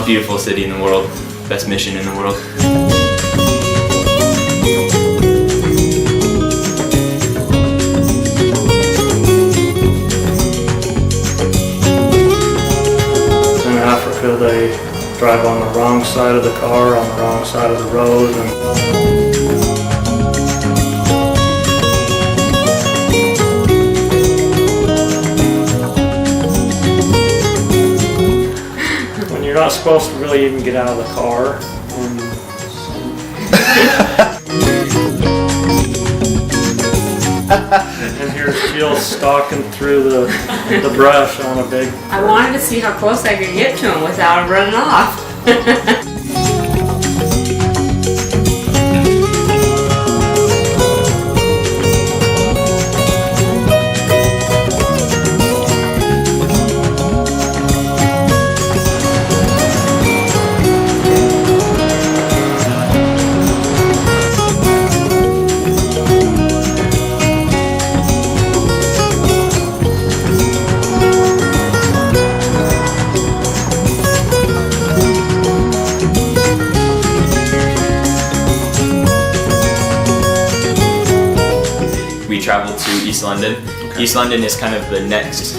Most beautiful city in the world, best mission in the world. In Africa, they drive on the wrong side of the car, on the wrong side of the road. When you're not supposed to really even get out of the car. And here's Jill stalking through the brush on a big... I wanted to see how close I could get to him without him running off. We traveled to East London. Okay. East London is kind of the next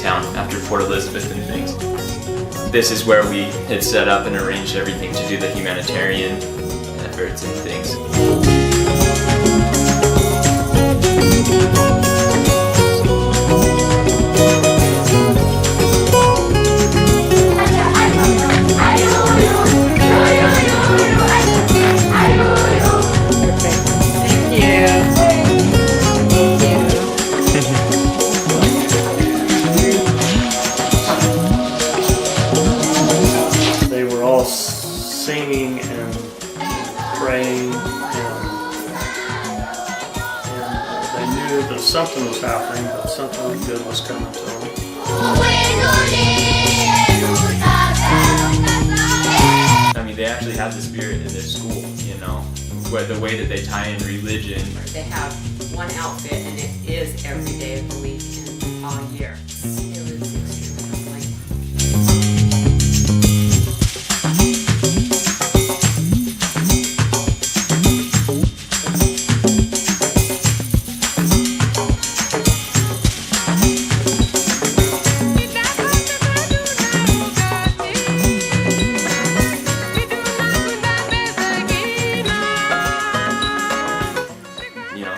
town after Port Elizabeth and things. This is where we had set up and arranged everything to do the humanitarian efforts and things. Singing and praying, and they knew that something was happening, that something good was coming to them. I mean, they actually have the spirit in their school, you know, where the way that they tie in religion. They have one outfit and it is every day of the week and all year. It was extremely like.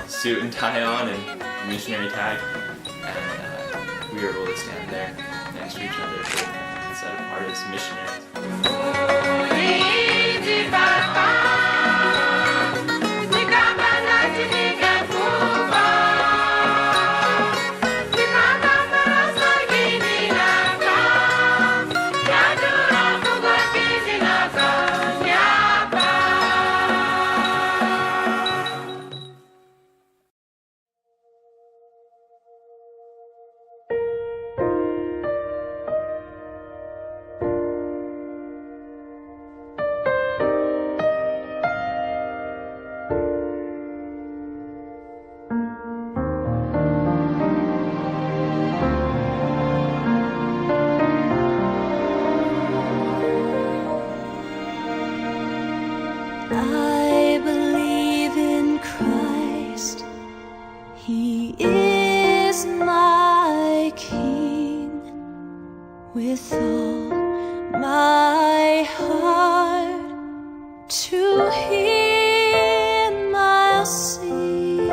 Suit and tie on and missionary tag, and we were able to stand there next to each other and set apart as missionaries. I believe in Christ, He is my King. With all my heart to Him I'll sing.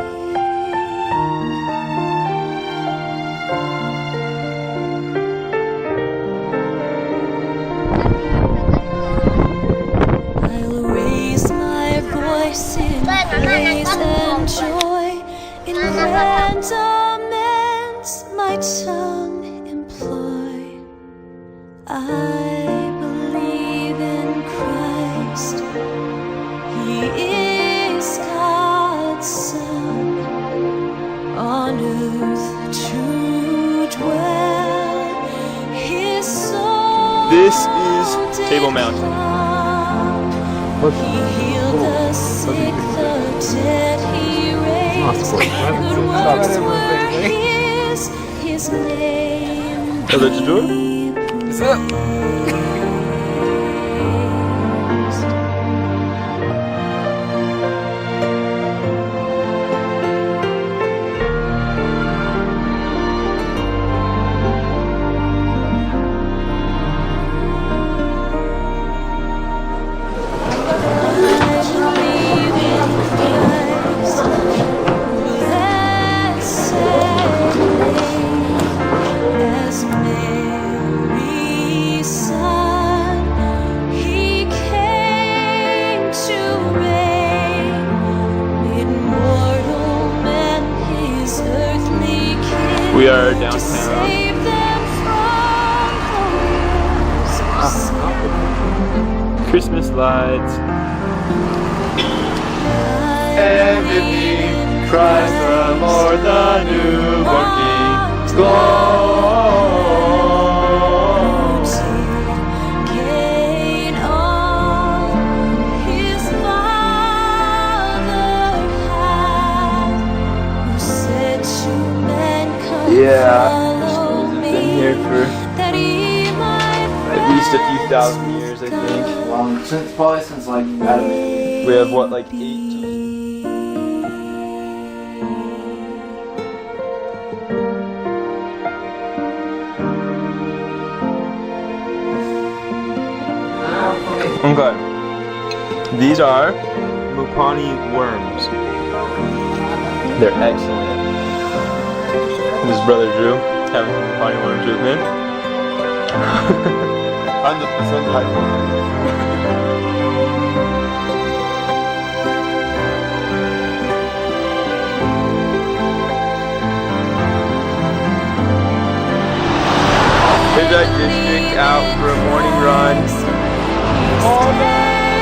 I'll raise my voice in praise and joy, in grand amends my tongue employ. I believe in Christ, He is God's Son, on earth to dwell, His soul. This is Table Mountain. He healed the sick, the dead He raised. Good works were His name. Is that We are to downtown. save them from the Christmas lights. And in me, Christ the Lord, the newborn King, glory. gain all his father had, who said to men, come follow me, Been here for that he might at least a few thousand years, I think. Probably since like Adam. We have what, like 8? Okay. These are Mupani worms. They're excellent. This is Brother Drew having some Mupani worms with me. I'm the son type. Here's our district out for a morning run.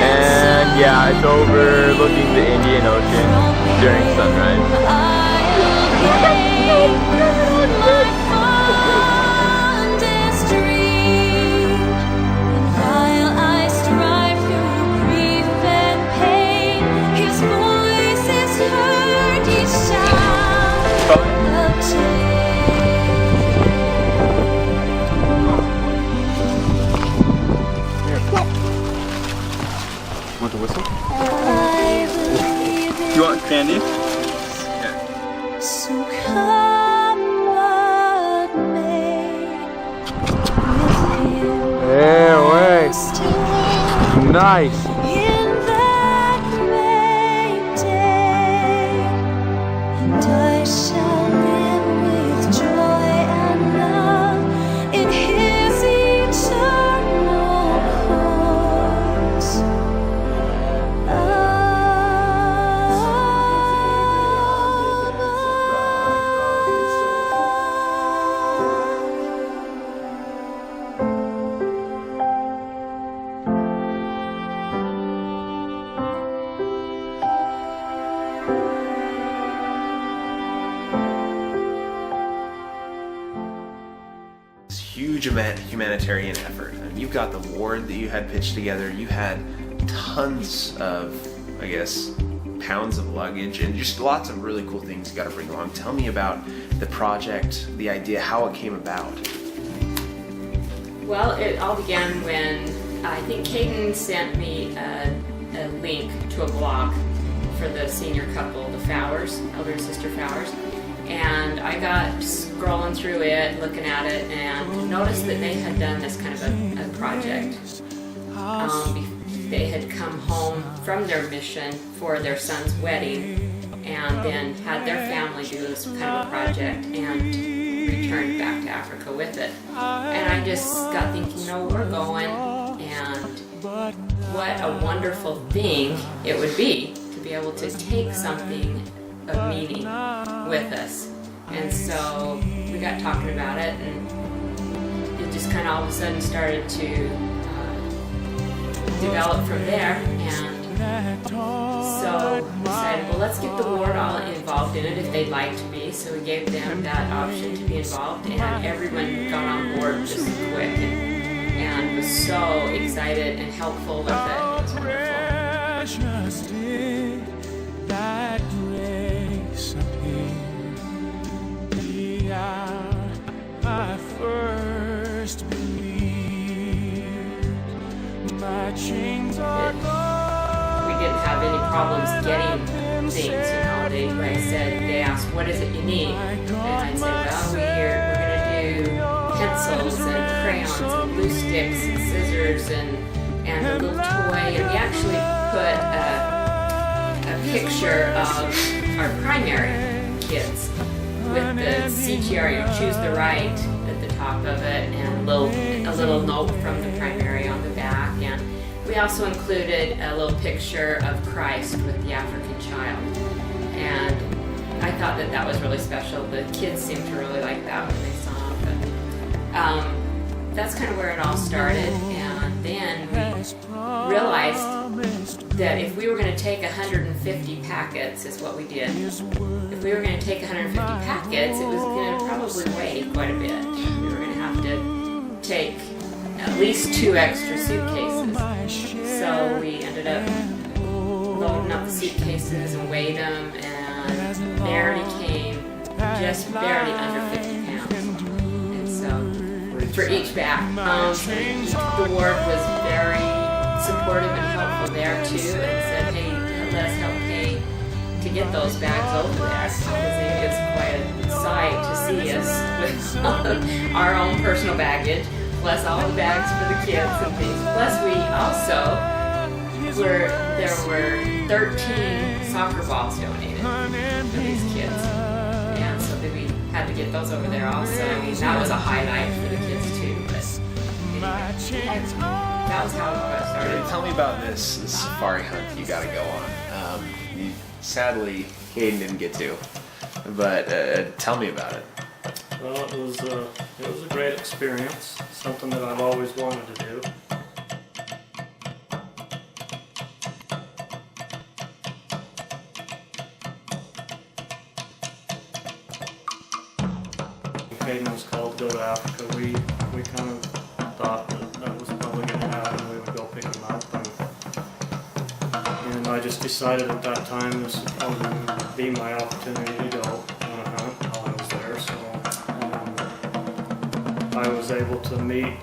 And yeah, it's overlooking the Indian Ocean during sunrise. Want to whistle? You want candy? Yeah. So come what may, with him There, wait. still Nice. in that great day, and I shall live with joy and love in his eternal course. Huge humanitarian effort. I mean, you've got the ward that you had pitched together. You had tons of, I guess, pounds of luggage and just lots of really cool things you got to bring along. Tell me about the project, the idea, how it came about. Well, it all began when I think Kaden sent me a link to a blog for the senior couple, the Fowers, elder and sister Fowers. And I got scrolling through it, looking at it, and noticed that they had done this kind of a project. They had come home from their mission for their son's wedding, and then had their family do this kind of a project and returned back to Africa with it. And I just got thinking, no, we're going, and what a wonderful thing it would be to be able to take something of meaning with us. And so we got talking about it, and it just kind of all of a sudden started to develop from there. And so we decided, well, let's get the ward all involved in it if they'd like to be. So we gave them that option to be involved, and everyone got on board just quick and was so excited and helpful with it. It was wonderful. I first believed my chains are gone. We didn't have any problems getting things, you know. Like I said, they asked, what is it you need? And I'd say, well, we're going to do pencils and crayons and glue sticks and scissors and a little toy. And we actually put a picture of our primary kids with the CTR, you choose the right at the top of it, and a little note from the primary on the back. And we also included a little picture of Christ with the African child. And I thought that was really special. The kids seemed to really like that when they saw it. But that's kind of where it all started. And then we realized that if we were going to take 150 packets, is what we did. If we were going to take 150 packets, it was going to probably weigh quite a bit. We were going to have to take at least 2 extra suitcases. So we ended up loading up the suitcases and weighed them, and they already came just barely under 50 pounds. And so for each bag. The ward was very supportive and helpful there too, and said, hey, let us help pay to get those bags over there, because it's quite a sight to see us with our own personal baggage, plus all the bags for the kids and things. Plus we also there were 13 soccer balls donated for these kids, and so that we had to get those over there also. I mean, that was a highlight for the kids too. But anyway, that was how it got started. Tell me about this safari hunt you got to go on. Sadly, Kaden didn't get to, but tell me about it. Well, it was a great experience, something that I've always wanted to do. Kaden was called to go to Africa. We kind of thought that was probably going to happen. We would go pick him up, and I just decided at that time this would probably be my opportunity to go on a hunt while I was there. So I was able to meet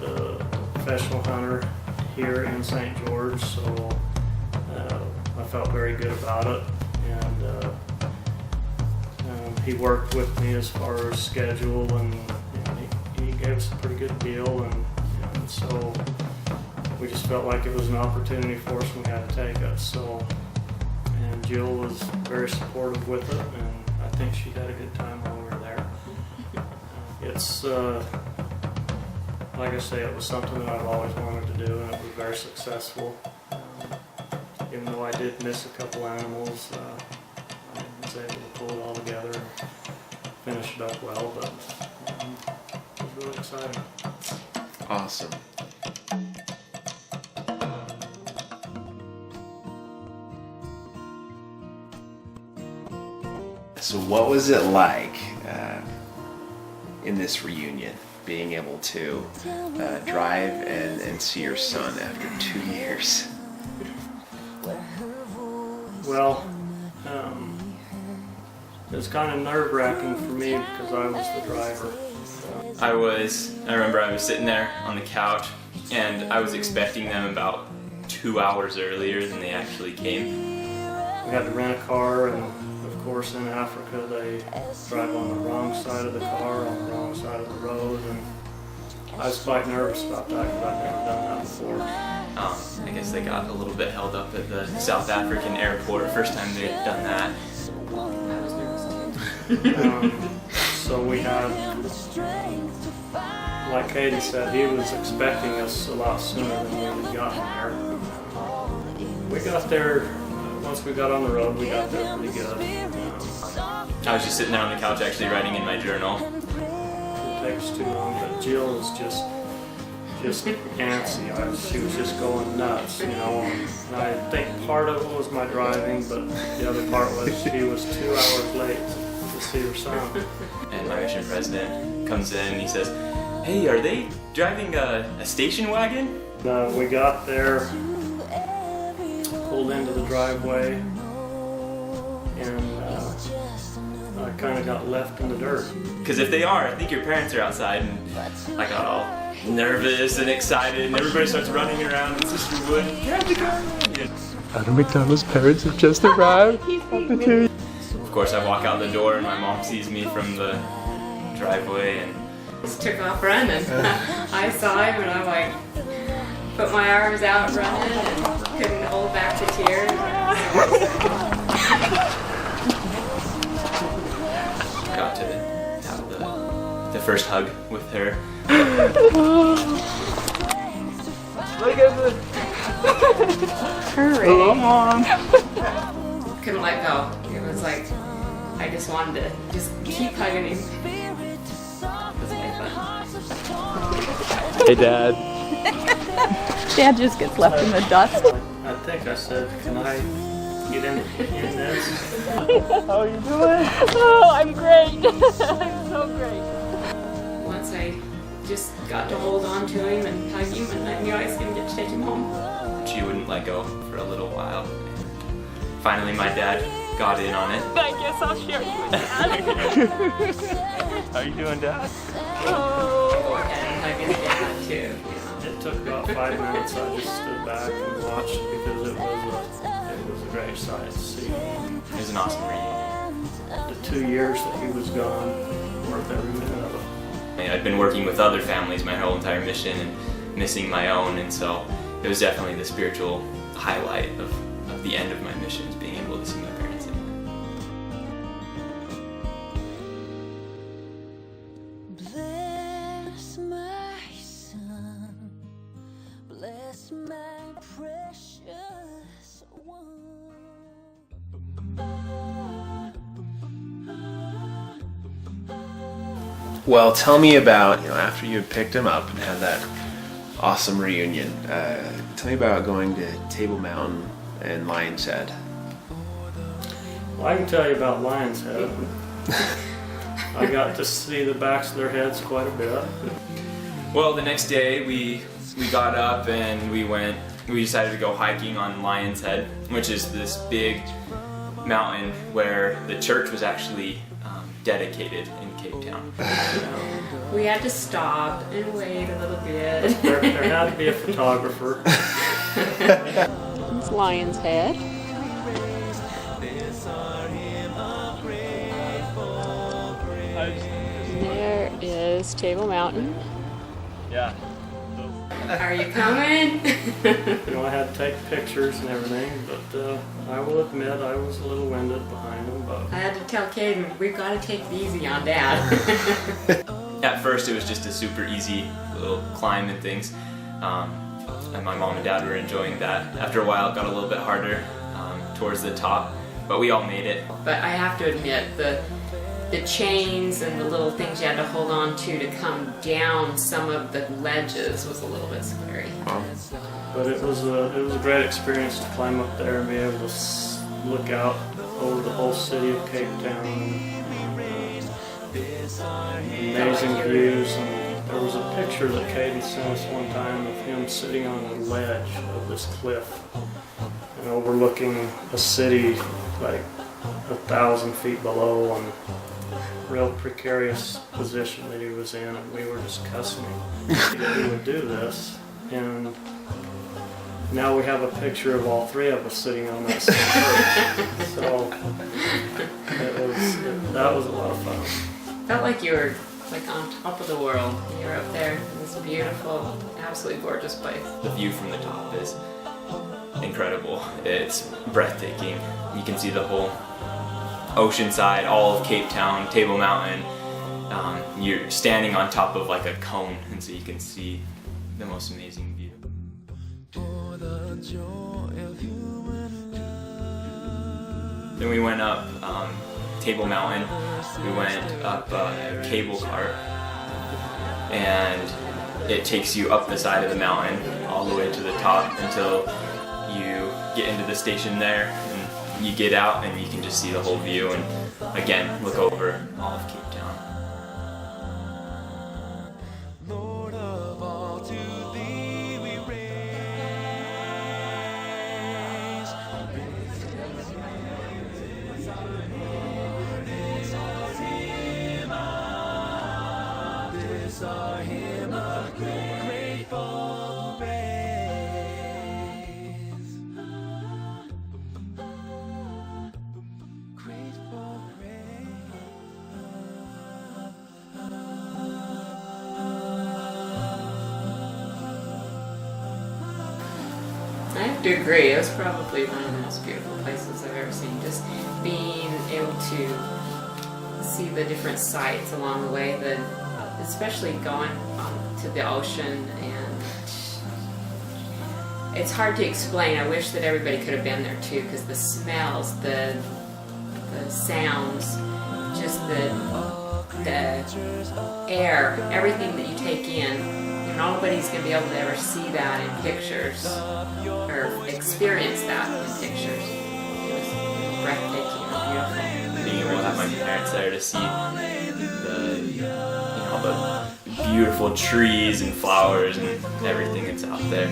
the professional hunter here in St. George, so I felt very good about it. And he worked with me as far as schedule, and he gave us a pretty good deal, and so we just felt like it was an opportunity for us and we had to take it. So, and Jill was very supportive with it, and I think she had a good time while we were there. It's like I say, it was something that I've always wanted to do, and it was very successful. Even though I did miss a couple animals, I was able to pull it all together and finish it up well, but it was really exciting. Awesome. So what was it like in this reunion, being able to drive and see your son after 2 years? Well, it was kind of nerve-wracking for me because I was the driver. I remember I was sitting there on the couch, and I was expecting them about 2 hours earlier than they actually came. We had to rent a car, and of course in Africa they drive on the wrong side of the car, on the wrong side of the road, and I was quite nervous about that because I'd never done that before. I guess they got a little bit held up at the South African airport, first time they'd done that. I was nervous too. So we had, like Kaden said, he was expecting us a lot sooner than we had gotten there. We got there, once we got on the road, we got there pretty good. I was just sitting there on the couch actually writing in my journal. It didn't take us too long, but Jill was just antsy. She was just going nuts, And I think part of it was my driving, but the other part was she was 2 hours late to see her son. And my mission president comes in and he says, "Hey, are they driving a station wagon?" We got there, pulled into the driveway, and I kind of got left in the dirt. Because if they are, I think your parents are outside, and I got all nervous and excited, and everybody starts running around, and Sister Wood, grab the car! Adam McDonald's parents have just arrived. Of course, I walk out the door, and my mom sees me from the driveway, and Just took off running. I saw him, and I put my arms out running and couldn't hold back the tears. got to have the first hug with her. Look at this. Hurry. Hello, Mom. Couldn't let go. It was like I just wanted to just keep hugging him. It was way fun. Hey, Dad. Dad just gets left in the dust. I think I said, can I get in this? How are you doing? Oh, I'm great. I'm so great. Once I just got to hold on to him and hug him, and I knew I was going to get to take him home. She wouldn't let go for a little while. Finally, my dad got in on it. I guess I'll share you with Dad. How are you doing, Dad? Oh, and hug his dad too. It took about 5 minutes. I just stood back and watched because it was a great sight to see. It was an awesome reunion. The 2 years that he was gone, worth every minute of it. I'd been working with other families my whole entire mission and missing my own, and so it was definitely the spiritual highlight of the end of my mission, is being able to see my parents again. Bless my son, bless my precious one. Well, tell me about, after you had picked him up and had that awesome reunion, tell me about going to Table Mountain and Lion's Head. Well, I can tell you about Lion's Head. I got to see the backs of their heads quite a bit. Well, the next day we got up and we decided to go hiking on Lion's Head, which is this big mountain where the church was actually dedicated in Cape Town. We had to stop and wait a little bit. There had to be a photographer. It's Lion's Head. There is Table Mountain. Yeah. Are you coming? I had to take pictures and everything, but I will admit I was a little winded behind them. But I had to tell Kaden, we've got to take it easy on Dad. At first it was just a super easy little climb and things, and my mom and dad were enjoying that. After a while it got a little bit harder towards the top, but we all made it. But I have to admit, the chains and the little things you had to hold on to come down some of the ledges was a little bit scary. But it was a great experience to climb up there and be able to look out over the whole city of Cape Town. Amazing views, and there was a picture that Kaden sent us one time of him sitting on a ledge of this cliff and overlooking a city like 1,000 feet below, and real precarious position that he was in, and we were just cussing him that he would do this. And now we have a picture of all three of us sitting on that same perch. So that was a lot of fun. Felt like you were like on top of the world. You were up there in this beautiful, absolutely gorgeous place. The view from the top is incredible. It's breathtaking. You can see the whole ocean side, all of Cape Town, Table Mountain. You're standing on top of like a cone, and so you can see the most amazing view. Then we went up Table Mountain. We went up a cable car, and it takes you up the side of the mountain all the way to the top until you get into the station there, and you get out and you can just see the whole view and again look over all of Cape Town. Lord of all, to thee we raise. This our hymn of grateful praise. Grateful I have to agree, it was probably one of the most beautiful places I've ever seen. Just being able to see the different sights along the way, especially going to the ocean, and it's hard to explain. I wish that everybody could have been there too, because the smells, the the sounds, just the air, everything that you take in. And nobody's going to be able to ever see that in pictures or experience that in pictures. It was breathtaking and beautiful. Being able to have my parents there to see the beautiful trees and flowers and everything that's out there.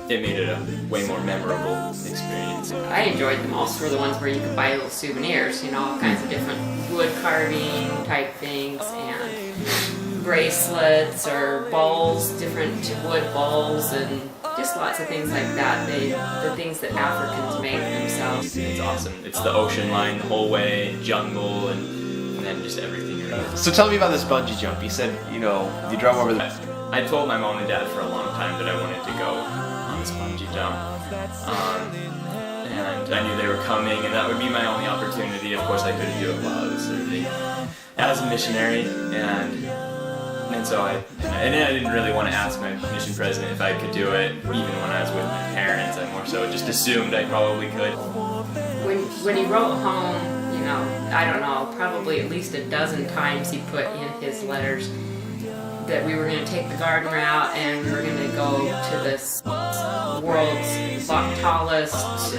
It made it a way more memorable experience. I enjoyed the most were the ones where you could buy little souvenirs, all kinds of different wood carving type things and bracelets or balls, different wood balls, and just lots of things like that. The things that Africans make themselves. It's awesome. It's the ocean line the whole way, jungle, and then just everything around. So tell me about this bungee jump. You said, you drove over the... I told my mom and dad for a long time that I wanted to go on this bungee jump. And I knew they were coming, and that would be my only opportunity. Of course, I couldn't do it while I was serving as a missionary, and so I didn't really want to ask my mission president if I could do it, even when I was with my parents. I more so just assumed I probably could. When he wrote home, I don't know, probably at least a dozen times he put in his letters that we were going to take the garden route and we were going to go to this world's tallest,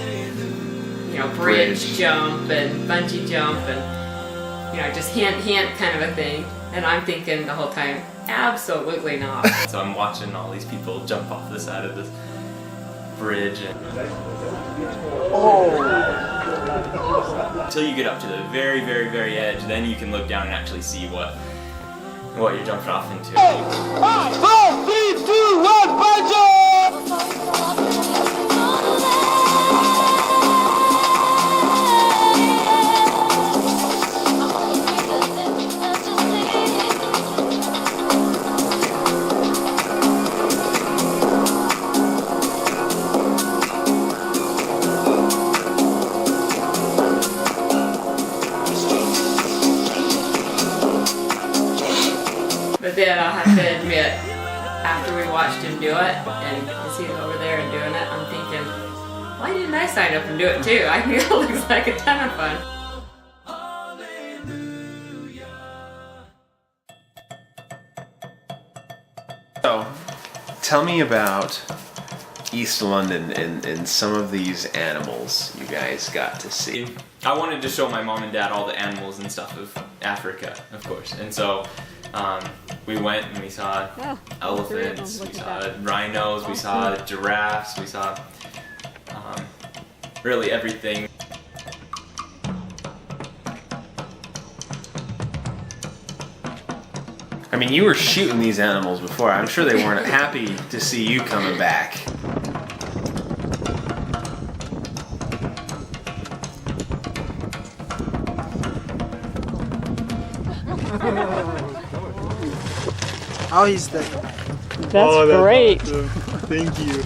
bridge jump and bungee jump and, just hint kind of a thing. And I'm thinking the whole time, absolutely not. So I'm watching all these people jump off the side of this bridge and until you get up to the very, very, very edge, then you can look down and actually see what you're jumping off into. 5, 4, 3, 2, 1, bungee! But then I'll have to admit, after we watched him do it, and he's over there and doing it, I'm thinking, why didn't I sign up and do it too? I think it looks like a ton of fun. So, tell me about East London and some of these animals you guys got to see. I wanted to show my mom and dad all the animals and stuff of Africa, of course, and so we went and we saw elephants, we saw rhinos, we saw giraffes, we saw really everything. I mean, you were shooting these animals before. I'm sure they weren't happy to see you coming back. Oh, he's there. That's great. Awesome. Thank you.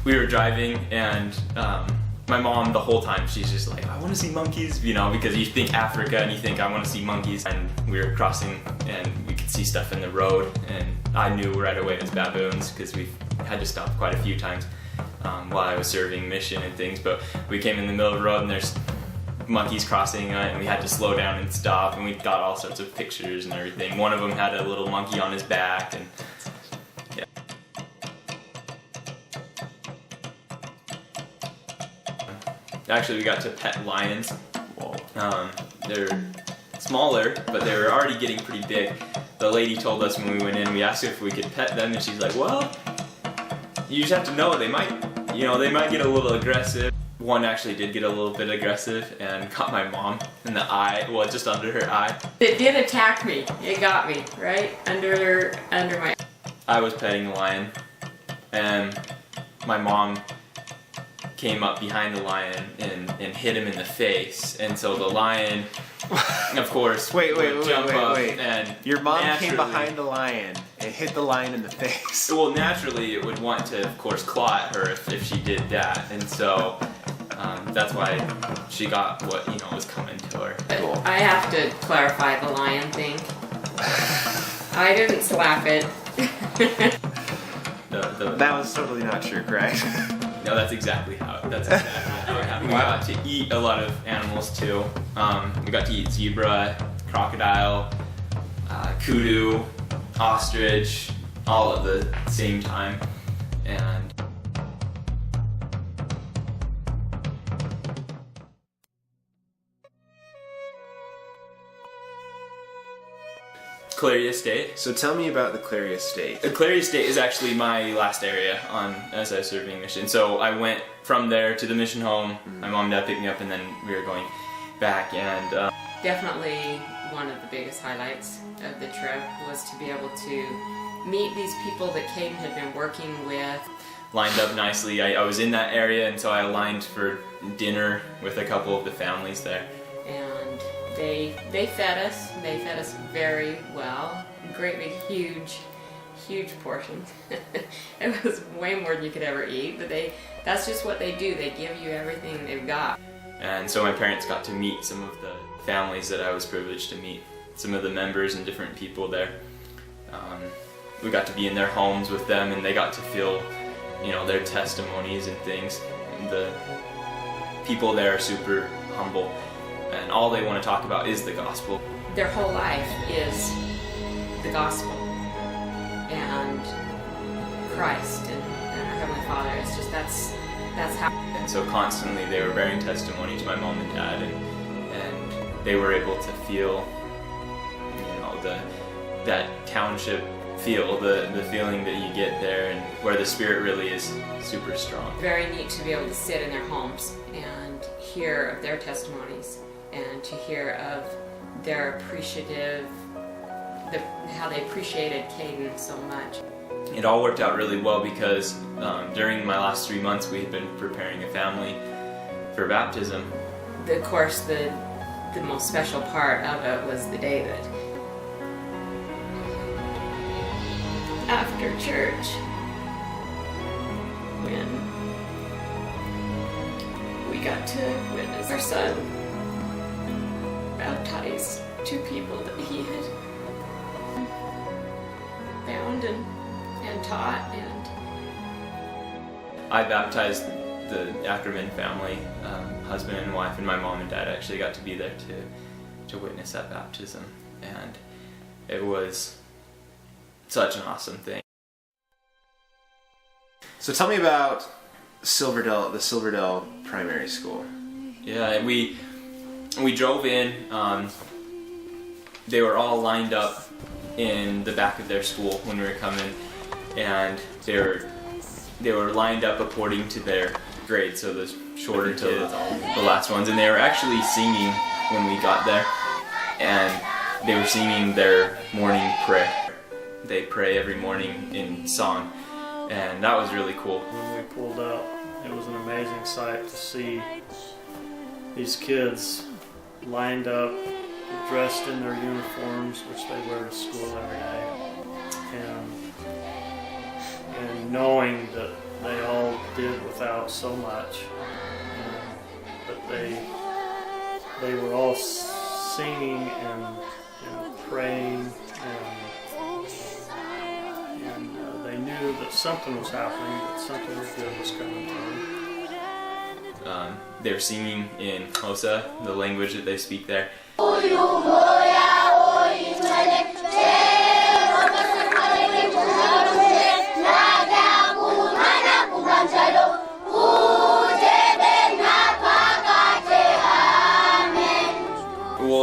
We were driving and my mom the whole time she's just like, I want to see monkeys, because you think Africa and you think I want to see monkeys, and we were crossing and we could see stuff in the road and I knew right away it was baboons because we had to stop quite a few times while I was serving mission and things, but we came in the middle of the road and there's monkeys crossing and we had to slow down and stop, and we got all sorts of pictures and everything. One of them had a little monkey on his back, and yeah. Actually, we got to pet lions. They're smaller, but they were already getting pretty big. The lady told us when we went in, we asked her if we could pet them, and she's like, well, you just have to know they might get a little aggressive. One actually did get a little bit aggressive and caught my mom in the eye, well, just under her eye. It did attack me. It got me, right? Under my... I was petting the lion, and my mom came up behind the lion and hit him in the face, and so the lion, of course, wait, jump up and your mom naturally, came behind the lion and hit the lion in the face. Well, naturally it would want to, of course, claw at her if she did that, and so that's why she got what was coming to her. Cool. I have to clarify the lion thing. I didn't slap it. That was totally not true, correct? No, that's exactly how it happened. We got to eat a lot of animals too. We got to eat zebra, crocodile, kudu, ostrich, all at the same time. And Clary Estate. So tell me about the Clary Estate. The Clary Estate is actually my last area on as I was serving mission. So I went from there to the mission home. My mom and dad picked me up, and then we were going back. And Definitely one of the biggest highlights of the trip was to be able to meet these people that Kaden had been working with. Lined up nicely. I was in that area, and so I aligned for dinner with a couple of the families there. And they fed us. They fed us very well. Great big huge portions. It was way more than you could ever eat, but that's just what they do. They give you everything they've got. And so my parents got to meet some of the families that I was privileged to meet, some of the members and different people there. We got to be in their homes with them, and they got to feel, their testimonies and things. And the people there are super humble, and all they want to talk about is the gospel. Their whole life is the gospel and Christ and our Heavenly Father. It's just that's how. And so constantly they were bearing testimony to my mom and dad, and they were able to feel, that township feel, the feeling that you get there, and where the Spirit really is super strong. Very neat to be able to sit in their homes and hear of their testimonies, and to hear of their how they appreciated Kaden so much. It all worked out really well because during my last 3 months we had been preparing a family for baptism. Of course, the most special part of it was the day that after church, when we got to witness our son baptize 2 people that he had found and taught. And I baptized the Ackerman family, husband and wife, and my mom and dad actually got to be there to witness that baptism, and it was such an awesome thing. So tell me about the Silverdale Primary School. Yeah, we drove in. They were all lined up in the back of their school when we were coming, and they were lined up according to their grade, so the shorter kids, the last ones, and they were actually singing when we got there, and they were singing their morning prayer. They pray every morning in song, and that was really cool. When we pulled up, it was an amazing sight to see these kids lined up, dressed in their uniforms, which they wear to school every day, and knowing that they all did without so much, but they were all singing and praying, and they knew that something was happening, that something good was coming to them. They were singing in Xhosa, the language that they speak there. Well,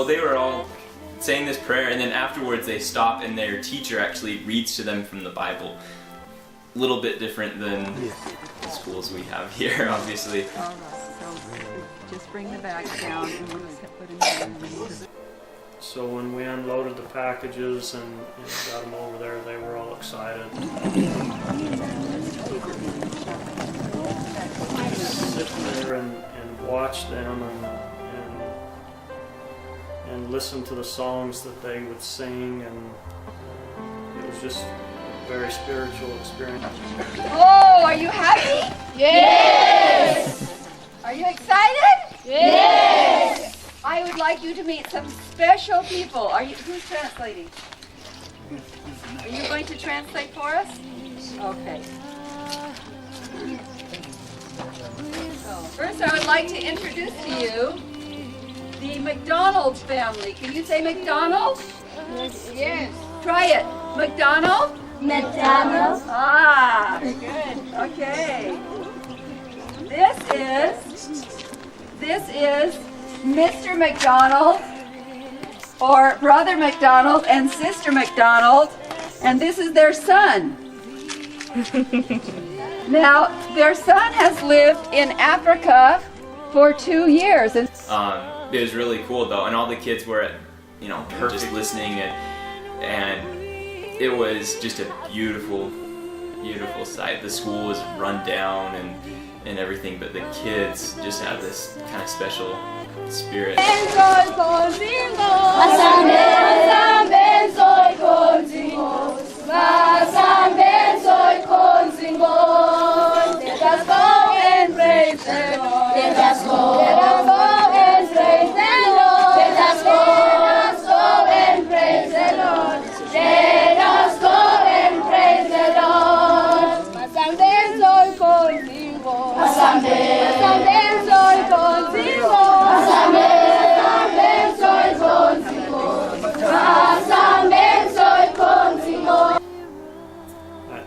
they were all saying this prayer, and then afterwards they stop, and their teacher actually reads to them from the Bible. A little bit different than the schools we have here, obviously. All right, so just bring the bag down and we'll put them in. So when we unloaded the packages and got them over there, they were all excited. Sit there and watch them and listen to the songs that they would sing, and it was just a very spiritual experience. Oh, are you happy? Yes! Are you excited? Yes! I would like you to meet some special people. Who's translating? Are you going to translate for us? Okay. First, I would like to introduce to you the McDonald family. Can you say McDonald? Yes. Try it. McDonald? McDonald. Ah. Very good. Okay. This is Mr. McDonald, or Brother McDonald and Sister McDonald, and this is their son. Now, their son has lived in Africa for 2 years. And it was really cool though, and all the kids were, just listening, and it was just a beautiful, beautiful sight. The school was run down and everything, but the kids just have this kind of special spirit. I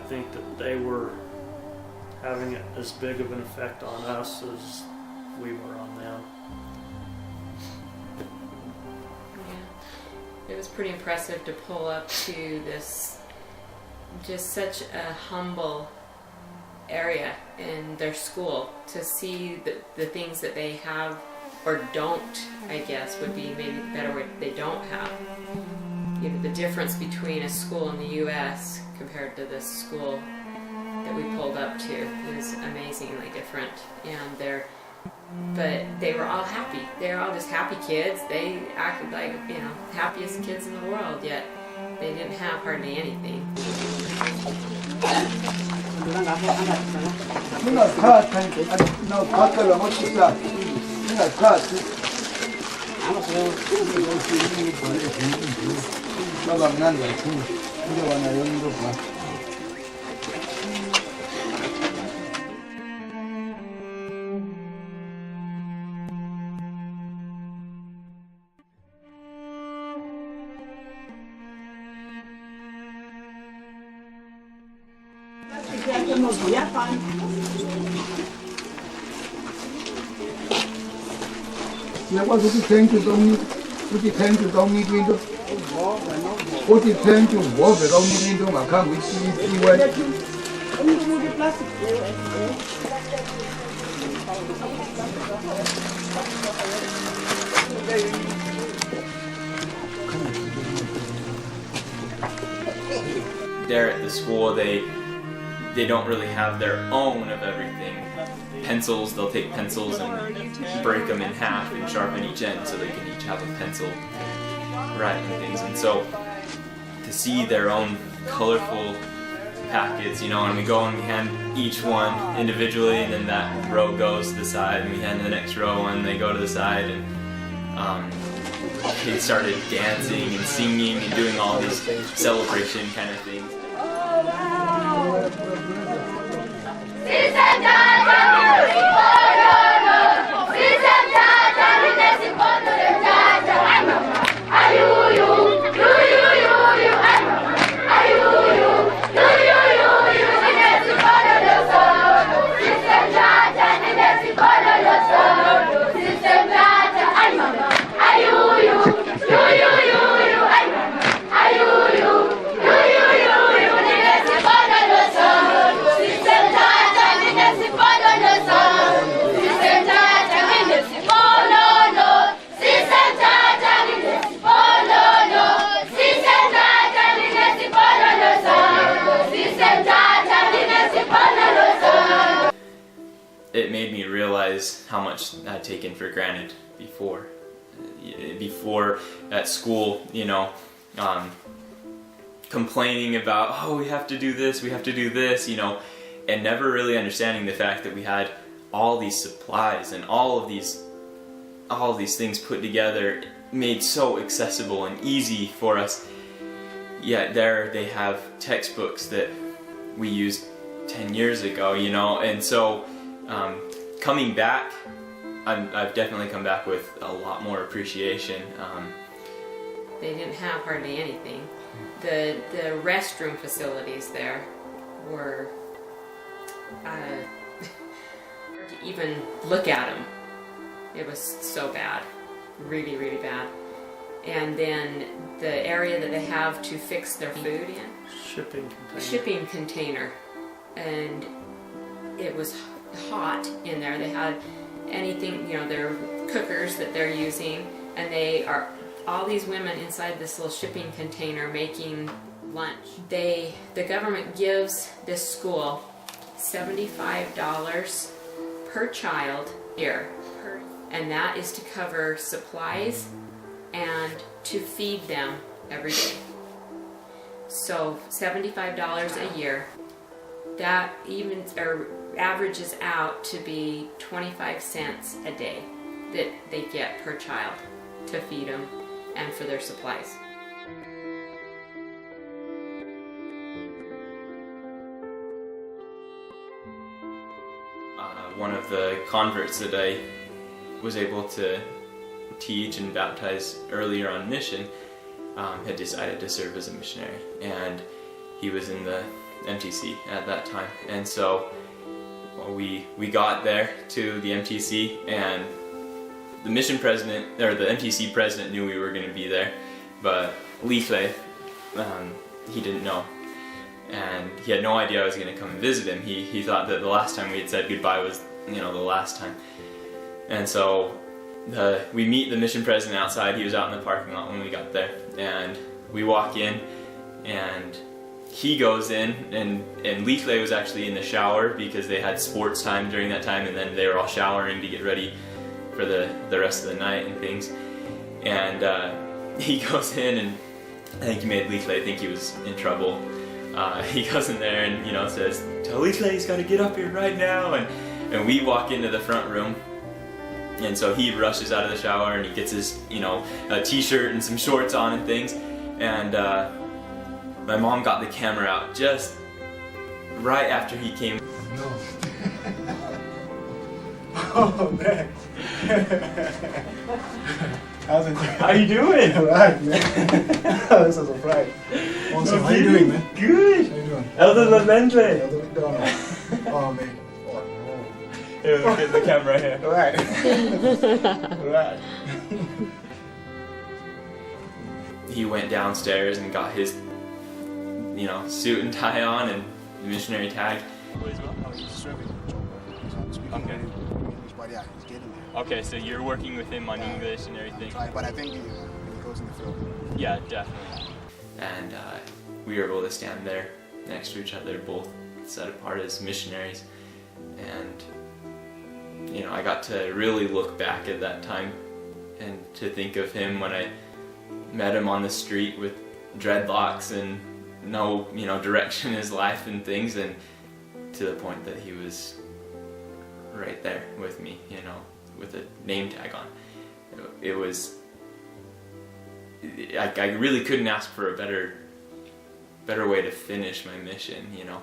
think that they were having as big of an effect on us as we were on them. Yeah. It was pretty impressive to pull up to this, just such a humble area in their school, to see the things that they have or don't, I guess would be maybe the better word, they don't have. The difference between a school in the U.S. compared to this school that we pulled up to is amazingly different. And but they were all happy. They were all just happy kids. They acted like, happiest kids in the world, yet they didn't have hardly anything. There at the school, they don't really have their own of everything. Pencils, they'll take pencils and break them in half and sharpen each end so they can each have a pencil writing things. And so to see their own colorful packets, and we go and we hand each one individually, and then that row goes to the side, and we hand the next row and they go to the side, and kids started dancing and singing and doing all these celebration kind of things. It made me realize how much I'd taken for granted before. Before at school, complaining about, oh, we have to do this, and never really understanding the fact that we had all these supplies and all of these things put together, made so accessible and easy for us. Yet there they have textbooks that we used 10 years ago, and so coming back, I've definitely come back with a lot more appreciation. They didn't have hardly anything. The restroom facilities there were hard to even look at them. It was so bad, really, really bad. And then the area that they have to fix their food in, shipping container, and it was hot in there. They had anything, you know, their cookers that they're using, and they are all these women inside this little shipping container making lunch. The government gives this school $75 per child here, and that is to cover supplies and to feed them every day. So $75 a year. That even averages out to be 25 cents a day that they get per child to feed them and for their supplies. One of the converts that I was able to teach and baptize earlier on mission had decided to serve as a missionary, and he was in the MTC at that time. And so we got there to the MTC, and the mission president, or the MTC president, knew we were going to be there, but Leafley, he didn't know, and he had no idea I was going to come and visit him. He thought that the last time we had said goodbye was, you know, the last time. And so we meet the mission president outside. He was out in the parking lot when we got there, and we walk in, and he goes in, and Leafley was actually in the shower because they had sports time during that time, and then they were all showering to get ready for the rest of the night and things. And he goes in, and I think he made Leafley think he was in trouble. He goes in there and, you know, says, "Tell Leafley he's got to get up here right now." And we walk into the front room, and so he rushes out of the shower and he gets his, you know, a t-shirt and some shorts on and things. And my mom got the camera out just right after he came. No. Oh man. How you doing? Alright, man. This is a surprise. Awesome. How you doing, man? Good. How you doing? Elder McDonald. Elder McDonald. Oh man. Oh no. Here, look at the camera here. Alright. Alright. He went downstairs and got his, you know, suit and tie on and the missionary tag. Okay, so you're working with him on English and everything. But I think he goes in the field. Yeah, definitely. And we were able to stand there next to each other, both set apart as missionaries. And, you know, I got to really look back at that time and to think of him when I met him on the street with dreadlocks and no, you know, direction in his life and things, and to the point that he was right there with me, you know, with a name tag on. It was, I really couldn't ask for a better way to finish my mission, you know.